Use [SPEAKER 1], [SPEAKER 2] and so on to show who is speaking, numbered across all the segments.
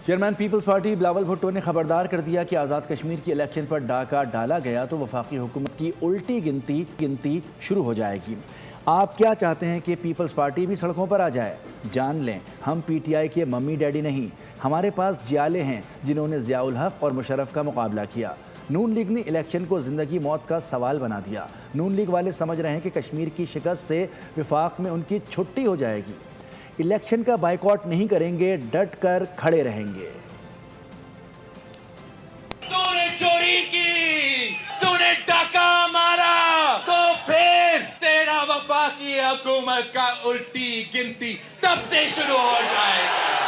[SPEAKER 1] Chairman Peoples Party Bilawal Bhutto نے خبردار کر دیا کہ آزاد کشمیر کی الیکشن پر ڈاکہ ڈالا گیا تو وفاقی حکومت کی الٹی گنتی شروع ہو جائے گی۔ آپ کیا چاہتے ہیں کہ پیپلز پارٹی بھی سڑکوں پر آ جائے؟ جان لیں ہم پی ٹی آئی کے ممی ڈیڈی نہیں، ہمارے پاس جیالے ہیں جنہوں نے ضیاء الحق اور مشرف کا مقابلہ کیا۔ نون لیگ نے الیکشن کو زندگی موت کا سوال بنا دیا۔ نون لیگ والے سمجھ رہے ہیں کہ کشمیر کی شکست سے وفاق میں ان کی چھٹی ہو جائے گی۔ الیکشن کا بائیکاٹ نہیں کریں گے، ڈٹ کر کھڑے رہیں گے۔
[SPEAKER 2] تو نے چوری کی، تو نے ڈاکہ مارا، تو پھر تیرا وفاقی حکومت کا الٹی گنتی تب سے شروع ہو جائے گا۔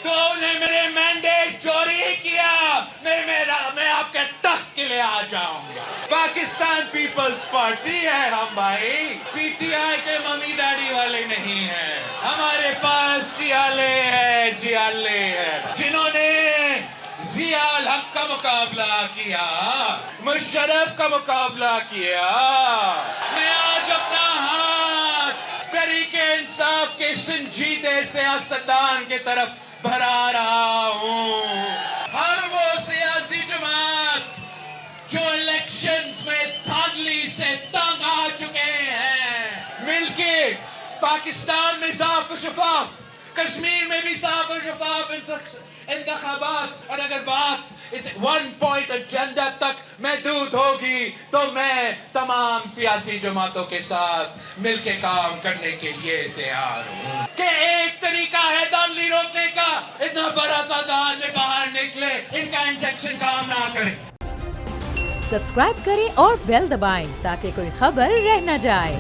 [SPEAKER 2] تو نے میرے مینڈیٹ چوری کیا، میں آپ کے تخت کے لیے آ جاؤں گا۔ پاکستان پیپلز پارٹی ہے ہم بھائی، پی ٹی آئی کے ممی ڈیڈی والے نہیں ہیں۔ ہمارے پاس جیالے ہیں جنہوں نے ضیاء الحق کا مقابلہ کیا، مشرف کا مقابلہ کیا۔ میں آج اپنا ہاتھ تحریک انصاف کے سنجیدے سیاستدان کی طرف بڑھا رہا ہوں۔ ہر وہ سیاسی جماعت جو الیکشنز میں دھاندلی سے تنگ آ چکے ہیں، مل کے پاکستان میں صاف و شفاف، کشمیر میں بھی صاف و شفاف انتخابات، اور اگر بات اس 1 پوائنٹ ایجنڈا تک محدود ہوگی تو میں تمام سیاسی جماعتوں کے ساتھ مل کے کام کرنے کے لیے تیار ہوں۔ کہ ایک طریقہ ہے دھاندلی روکنے کا، اتنا بڑا تعداد میں باہر نکلے، ان کا انجیکشن کام نہ کرے۔
[SPEAKER 3] سبسکرائب کریں اور بیل دبائیں تاکہ کوئی خبر رہ نہ جائے۔